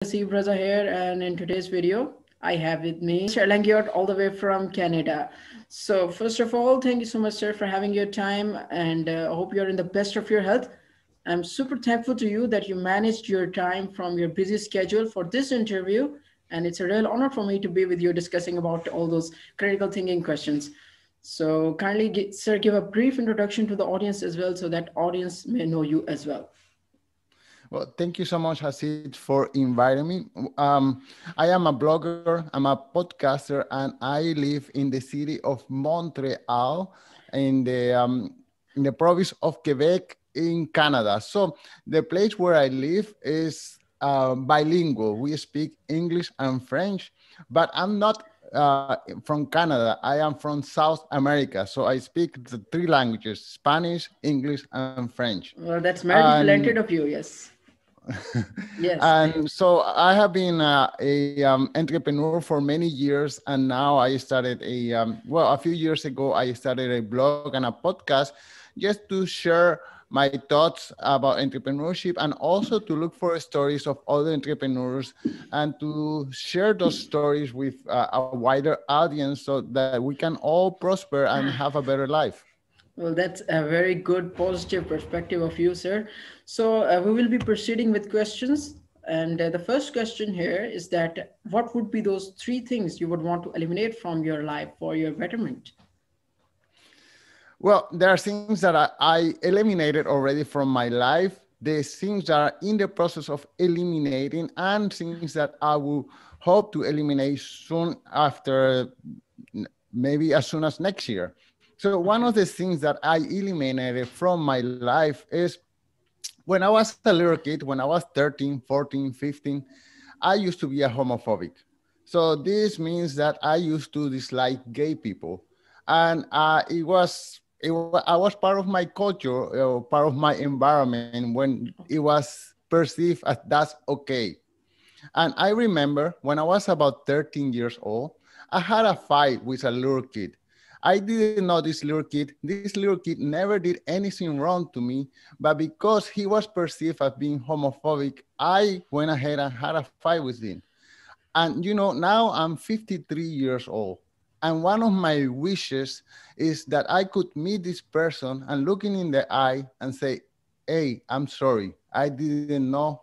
Steve Raza here, and in today's video, I have with me Mr.Alain Guillot all the way from Canada. So, first of all, thank you so much, sir, for having your time, and I hope you're in the best of your health. I'm super thankful to you that you managed your time from your busy schedule for this interview, and it's a real honor for me to be with you discussing about all those critical thinking questions. So, kindly, sir, give a brief introduction to the audience as well, so that audience may know you as well. Well, thank you so much, Hasid, for inviting me. I am a blogger, I'm a podcaster, and I live in the city of Montreal in the province of Quebec in Canada. So the place where I live is bilingual. We speak English and French, but I'm not from Canada. I am from South America. So I speak the three languages, Spanish, English, and French. Well, that's very And talented of you, yes. Yes. and so I have been a entrepreneur for many years, and now I started a few years ago I started a blog and a podcast just to share my thoughts about entrepreneurship and also to look for stories of other entrepreneurs and to share those stories with a wider audience so that we can all prosper and have a better life. Well, that's a very good positive perspective of you, sir. So we will be proceeding with questions. And the first question here is that what would be those three things you would want to eliminate from your life for your betterment? Well, there are things that I eliminated already from my life. There's things that are in the process of eliminating, and things that I will hope to eliminate soon after, maybe as soon as next year. So one of the things that I eliminated from my life is when I was a little kid, when I was 13, 14, 15, I used to be a homophobic. So this means that I used to dislike gay people. And I was part of my culture, part of my environment when it was perceived as that's okay. And I remember when I was about 13 years old, I had a fight with a little kid. I didn't know this little kid. This little kid never did anything wrong to me, but because he was perceived as being homophobic, I went ahead and had a fight with him. And now I'm 53 years old. And one of my wishes is that I could meet this person and look him in the eye and say, hey, I'm sorry. I didn't know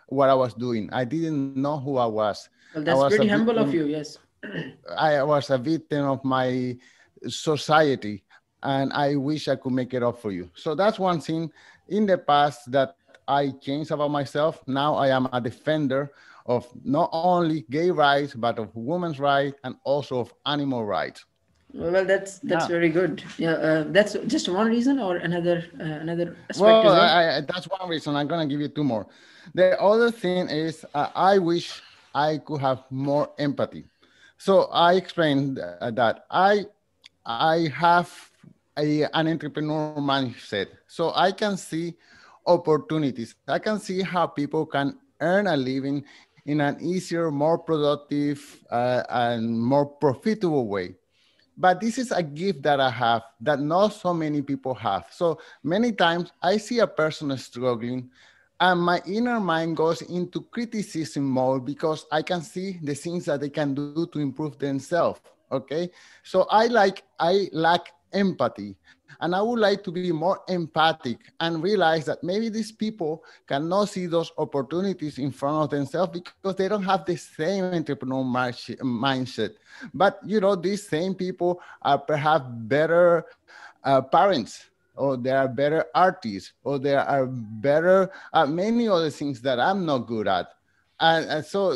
what I was doing. I didn't know who I was. Well, I that's was a pretty humble of victim. you, yes. I was a victim of my society, and I wish I could make it up for you. So that's one thing in the past that I changed about myself. Now I am a defender of not only gay rights, but of women's rights and also of animal rights. Well, that's Now, very good. Yeah, that's just one reason or another aspect well, as well. that's one reason. I'm going to give you two more. The other thing is I wish I could have more empathy. So I explained that I have an entrepreneur mindset. So I can see opportunities. I can see how people can earn a living in an easier, more productive, and more profitable way. But this is a gift that I have that not so many people have. So many times I see a person struggling and my inner mind goes into criticism mode because I can see the things that they can do to improve themselves. Okay. So I lack empathy. And I would like to be more empathic and realize that maybe these people cannot see those opportunities in front of themselves because they don't have the same entrepreneurial mindset. But these same people are perhaps better parents, or they are better artists, or they are better at many other things that I'm not good at. And so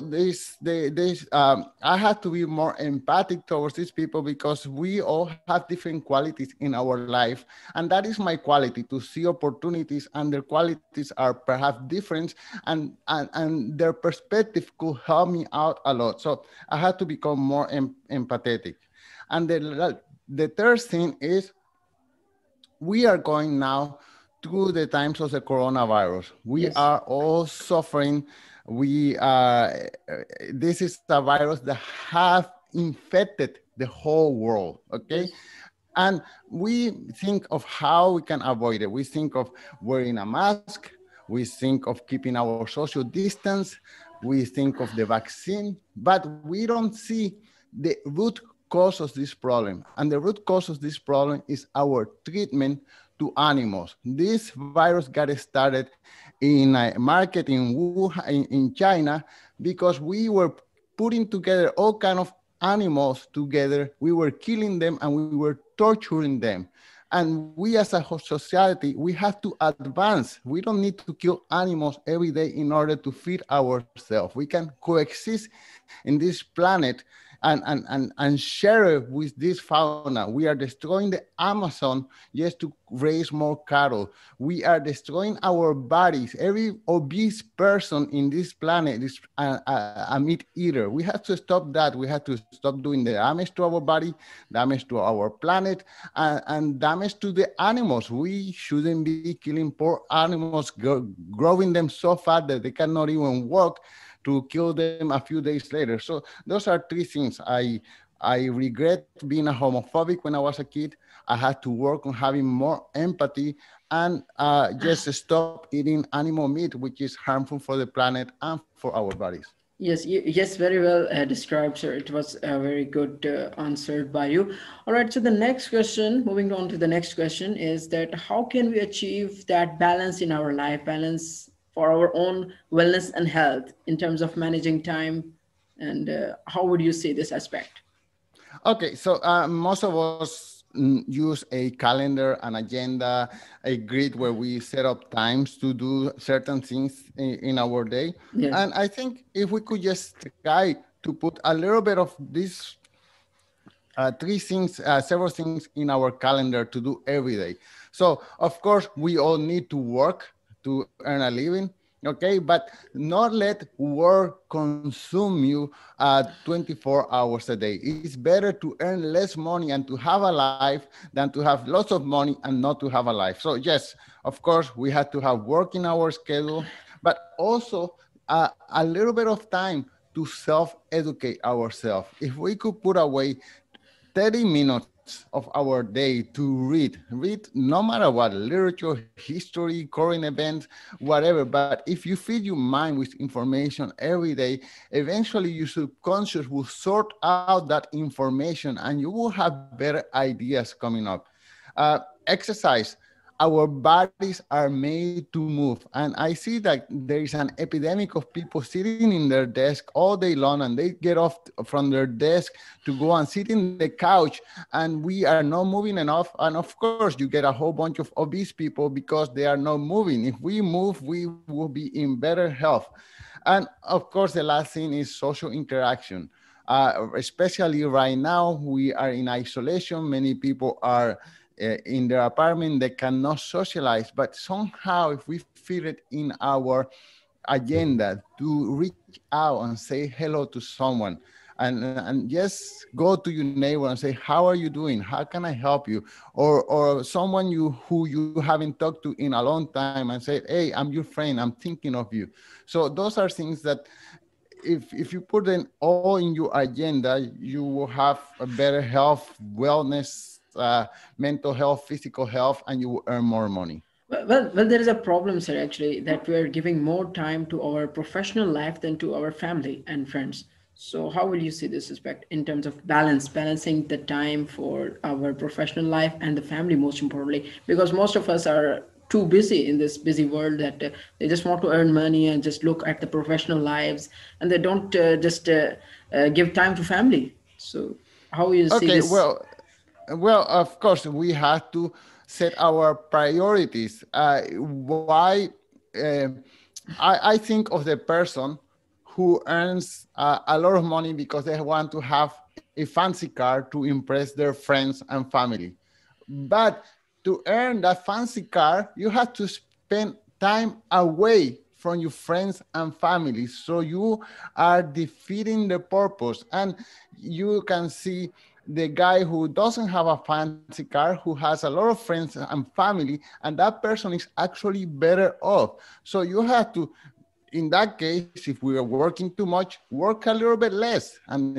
I have to be more empathic towards these people because we all have different qualities in our life. And that is my quality, to see opportunities, and their qualities are perhaps different, and their perspective could help me out a lot. So I had to become more empathetic. And the third thing is we are going now through the times of the coronavirus. We Yes. are all suffering. We This is a virus that have infected the whole world. Okay, Yes. and we think of how we can avoid it. We think of wearing a mask. We think of keeping our social distance. we think of the vaccine, but we don't see the root cause of this problem. And the root cause of this problem is our treatment to animals. This virus got started in a market in Wuhan, in China, because we were putting together all kind of animals together. We were killing them and we were torturing them. And we as a society, we have to advance. We don't need to kill animals every day in order to feed ourselves. We can coexist in this planet and share it with this fauna. We are destroying the Amazon just to raise more cattle. We are destroying our bodies. Every obese person in this planet is a meat eater. We have to stop that. We have to stop doing the damage to our body, damage to our planet, and damage to the animals. We shouldn't be killing poor animals, growing them so fat that they cannot even walk, to kill them a few days later. So those are three things. I regret being a homophobic when I was a kid. I had to work on having more empathy and just stop eating animal meat, which is harmful for the planet and for our bodies. Yes, yes, very well described, sir. It was very good answered by you. All right, so the next question, moving on to the next question, is that how can we achieve that balance in our life, balance for our own wellness and health in terms of managing time, and how would you see this aspect? Okay, so most of us use a calendar, an agenda, a grid where we set up times to do certain things in our day. Yes. And I think if we could just try to put a little bit of these three things, several things in our calendar to do every day. So, of course, we all need to work to earn a living, okay? But not let work consume you 24 hours a day. It's better to earn less money and to have a life than to have lots of money and not to have a life. So, yes, of course, we have to have work in our schedule, but also a little bit of time to self-educate ourselves. If we could put away 30 minutes of our day to read no matter what, literature, history, current events, whatever. But if you feed your mind with information every day, eventually your subconscious will sort out that information and you will have better ideas coming up. Exercise. Our bodies are made to move. And I see that there is an epidemic of people sitting in their desk all day long and they get off from their desk to go and sit in the couch and we are not moving enough. And of course, you get a whole bunch of obese people because they are not moving. If we move, we will be in better health. And of course, the last thing is social interaction. Especially right now, we are in isolation. Many people are in their apartment, they cannot socialize, but somehow if we fit it in our agenda to reach out and say hello to someone and just go to your neighbor and say, how are you doing? How can I help you? Or someone who you haven't talked to in a long time and say, hey, I'm your friend, I'm thinking of you. So those are things that if you put them all in your agenda, you will have a better health, wellness, mental health, physical health, and you will earn more money. Well, there is a problem, sir, actually, that we are giving more time to our professional life than to our family and friends. So, how will you see this aspect in terms of balancing the time for our professional life and the family, most importantly? Because most of us are too busy in this busy world that they just want to earn money and just look at the professional lives and they don't just give time to family. So, how will you see Okay, this? well, of course, we have to set our priorities. Why? Uh, I think of the person who earns a lot of money because they want to have a fancy car to impress their friends and family. But to earn that fancy car, you have to spend time away from your friends and family. So you are defeating the purpose. And you can see the guy who doesn't have a fancy car, who has a lot of friends and family, and that person is actually better off. So you have to in that case, if we are working too much, work a little bit less and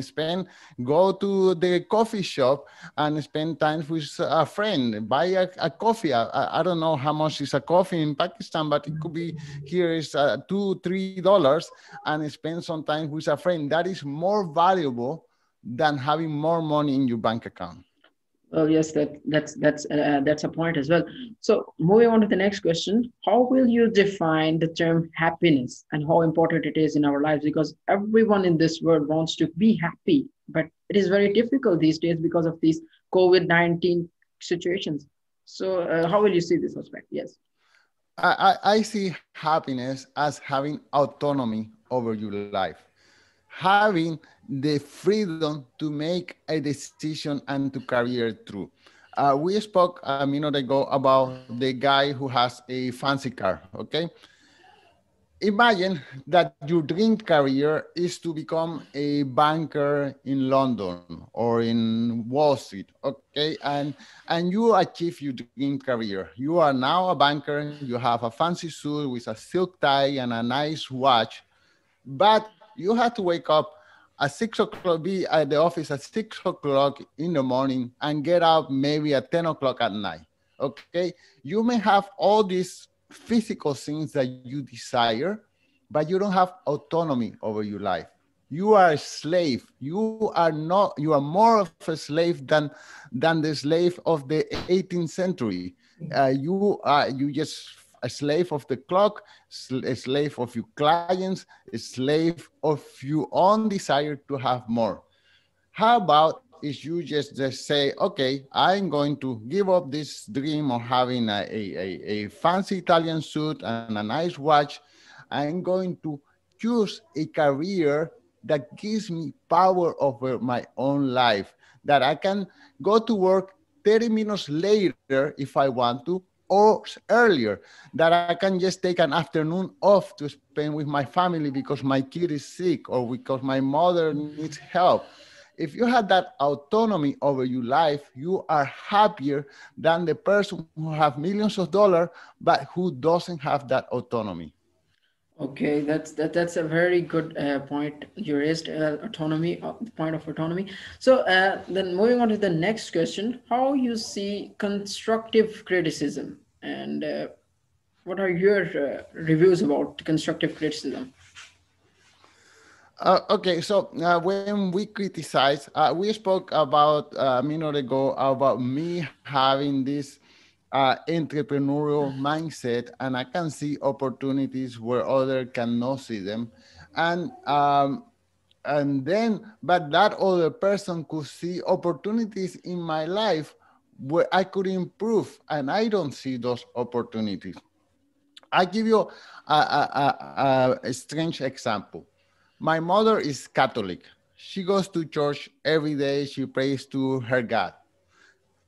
go to the coffee shop and spend time with a friend, buy a coffee. I don't know how much is a coffee in Pakistan, but it could be here is $2, $3 and spend some time with a friend. That is more valuable than having more money in your bank account. Well, yes, that's a point as well. So, moving on to the next question, how will you define the term happiness and how important it is in our lives? Because everyone in this world wants to be happy, but it is very difficult these days because of these COVID-19 situations. So, how will you see this aspect? Yes. I see happiness as having autonomy over your life, having the freedom to make a decision and to carry it through. We spoke a minute ago about the guy who has a fancy car, okay? Imagine that your dream career is to become a banker in London or in Wall Street, okay? And you achieve your dream career. You are now a banker, you have a fancy suit with a silk tie and a nice watch, but you have to wake up at 6 o'clock, be at the office at 6 o'clock in the morning and get out maybe at 10 o'clock at night. Okay. You may have all these physical things that you desire, but you don't have autonomy over your life. You are a slave. You are more of a slave than the slave of the 18th century. You just a slave of the clock, a slave of your clients, a slave of your own desire to have more. How about if you just say, okay, I'm going to give up this dream of having a fancy Italian suit and a nice watch. I'm going to choose a career that gives me power over my own life, that I can go to work 30 minutes later if I want to, or earlier, that I can just take an afternoon off to spend with my family because my kid is sick or because my mother needs help. If you have that autonomy over your life, you are happier than the person who have millions of dollars, but who doesn't have that autonomy. Okay, that's a very good point you raised. Autonomy, the point of autonomy. So then moving on to the next question, how you see constructive criticism, and what are your reviews about constructive criticism? Okay, so when we criticize, we spoke about a minute ago about me having this entrepreneurial mindset, and I can see opportunities where others cannot see them, and but that other person could see opportunities in my life where I could improve, and I don't see those opportunities. I give you a strange example. My mother is Catholic. She goes to church every day. She prays to her God.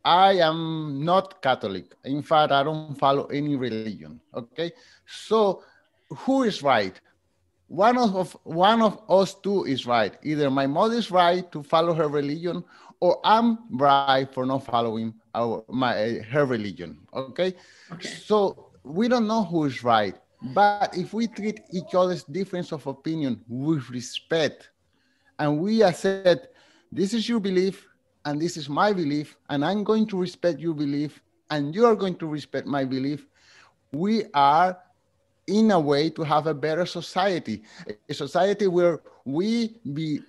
I am not Catholic. In fact, I don't follow any religion. Okay. So who is right? One of us two is right. Either my mother is right to follow her religion, or I'm right for not following her religion. Okay. Okay. So we don't know who is right. But if we treat each other's difference of opinion with respect, and we have said, this is your belief and this is my belief, and I'm going to respect your belief and you are going to respect my belief, we are in a way to have a better society, a society where we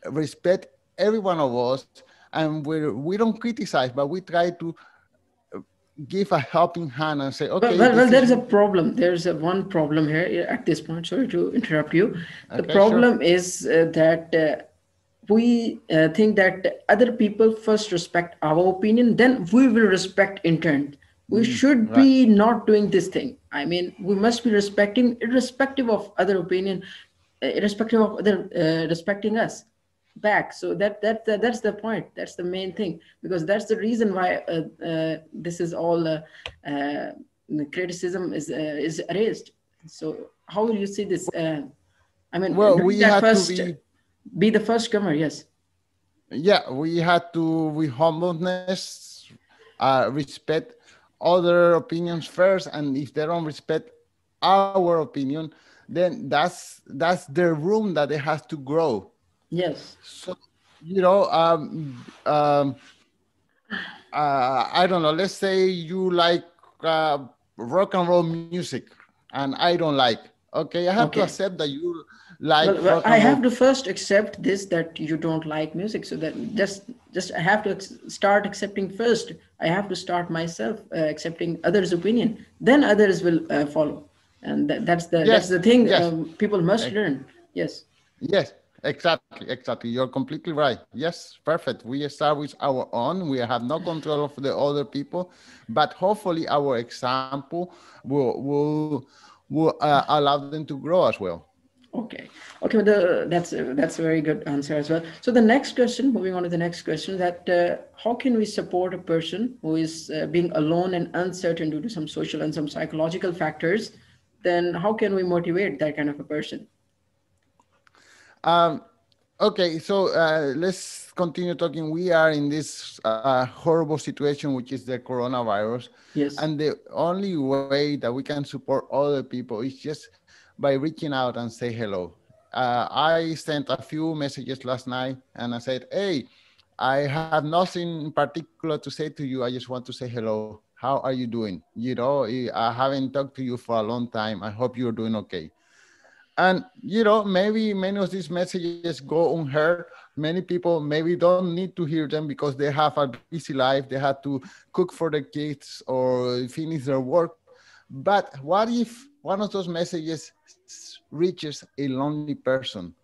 respect every one of us, and where we don't criticize, but we try to give a helping hand and say, Well, okay, well, well, this is there's a your, problem. There's a one problem here at this point. Sorry to interrupt you. The okay, sure. problem is that we think that other people first respect our opinion, then we will respect in turn. We should Right. be not doing this thing. I mean, we must be respecting, irrespective of other opinion, irrespective of other respecting us back. So that's the point. That's the main thing, because that's the reason why this is all the criticism is raised. So how will you see this? I mean, Well, doing we that had to first, be, be the first comer. Yes. yeah, we had to, with humbleness, respect other opinions first. And if they don't respect our opinion, then that's the room that it has to grow. Yes. So, you know, I don't know. Let's say you like rock and roll music, and I don't like. Okay, I have to Okay. accept that you like Well, rock I and roll. have to first accept this that you don't like music. So that just I have to start accepting first. I have to start myself accepting others' opinion. Then others will follow, and that's Yes, the thing yes, people must ex- learn. Yes. yes, exactly, exactly. You're completely right. Yes, perfect. We start with our own. We have no control of the other people, but hopefully our example will allow them to grow as well. Okay. Okay. That's a very good answer as well. So the next question, moving on to the next question, that how can we support a person who is being alone and uncertain due to some social and some psychological factors? Then how can we motivate that kind of a person? Um, okay, so let's continue talking. We are in this horrible situation, which is the coronavirus, Yes. and the only way that we can support other people is just by reaching out and say hello. I sent a few messages last night, and I said, "Hey, I have nothing in particular to say to you. I just want to say hello. How are you doing? You know, I haven't talked to you for a long time. I hope you're doing okay." And maybe many of these messages go unheard. Many people maybe don't need to hear them because they have a busy life. They have to cook for the kids or finish their work. But what if one of those messages reaches a lonely person,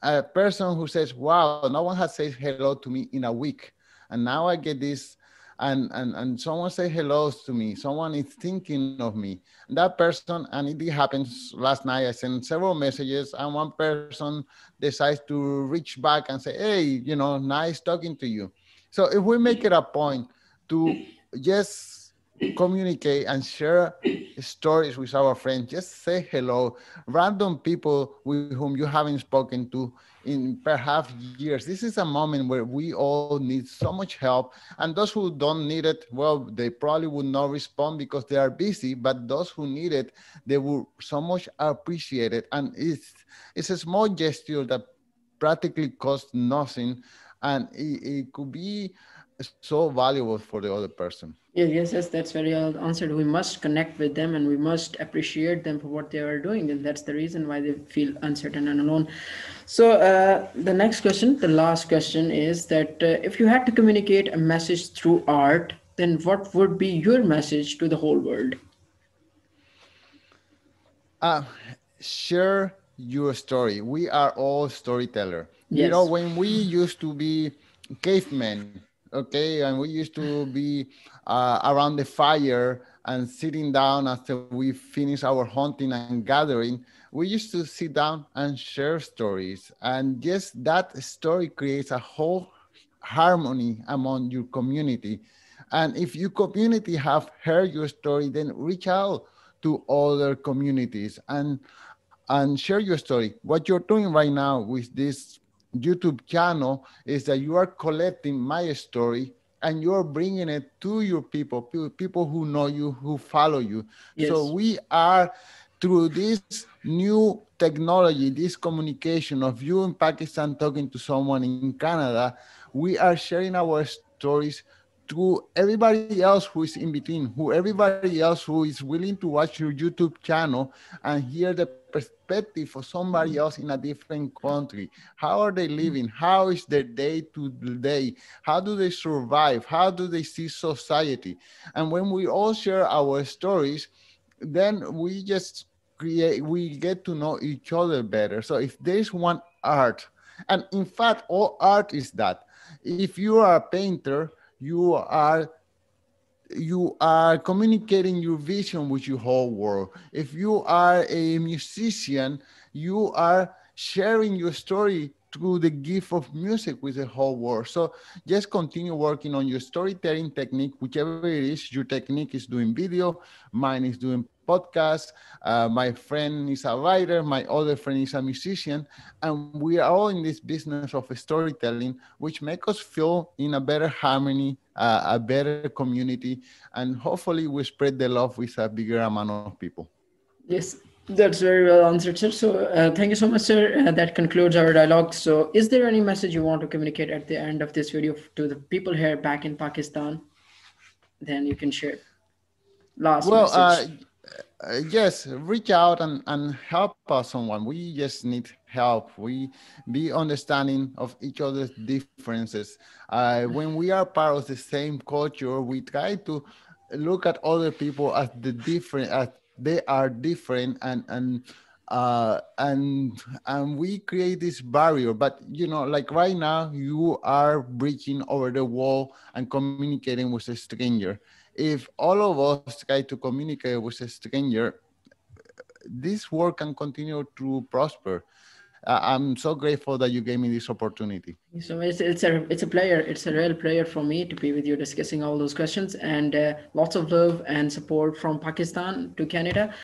a person who says, "Wow, no one has said hello to me in a week, and now I get this." And someone say hello to me. Someone is thinking of me. That person, and it happens last night. I sent several messages, and one person decides to reach back and say, "Hey, nice talking to you." So if we make it a point to just communicate and share stories with our friends, just say hello. Random people with whom you haven't spoken to in perhaps years. This is a moment where we all need so much help. And those who don't need it, well, they probably would not respond because they are busy. But those who need it, they will so much appreciate it. And it's a small gesture that practically costs nothing. And it could be so valuable for the other person. Yes, yes, yes, that's very well answered. We must connect with them and we must appreciate them for what they are doing, and that's the reason why they feel uncertain and alone. So, the next question, the last question, is that if you had to communicate a message through art, then what would be your message to the whole world? Uh, Share your story. We are all storyteller. Yes, When we used to be cavemen, okay, and we used to be around the fire and sitting down after we finish our hunting and gathering, we used to sit down and share stories. And just that story creates a whole harmony among your community. And if your community have heard your story, then reach out to other communities and share your story. What you're doing right now with this YouTube channel is that you are collecting my story and you're bringing it to your people, people who know you, who follow you. So yes, we are through this new technology, this communication of you in Pakistan talking to someone in Canada, we are sharing our stories to everybody else who is in between, who everybody else who is willing to watch your YouTube channel and hear the perspective of somebody else in a different country. How are they living? How is their day to day? How do they survive? How do they see society? And when we all share our stories, then we just we get to know each other better. So if there's one art, and in fact all art is that, if you are a painter, you are communicating your vision with your whole world. If you are a musician, you are sharing your story through the gift of music with the whole world. So just continue working on your storytelling technique, whichever it is. Your technique is doing video, mine is doing podcasts, my friend is a writer, my other friend is a musician, and we are all in this business of storytelling, which make us feel in a better harmony, a better community, and hopefully we spread the love with a bigger amount of people. yes. That's very well answered, sir. So, thank you so much, sir. That concludes our dialogue. So, is there any message you want to communicate at the end of this video to the people here back in Pakistan? Then you can share last Well, message. yes, reach out and help us someone. We just need help. We be understanding of each other's differences. When we are part of the same culture, we try to look at other people as the different, as they are different, and we create this barrier. But like right now, you are breaching over the wall and communicating with a stranger. If all of us try to communicate with a stranger, this work can continue to prosper. I'm so grateful that you gave me this opportunity. So it's a real pleasure for me to be with you discussing all those questions, and lots of love and support from Pakistan to Canada.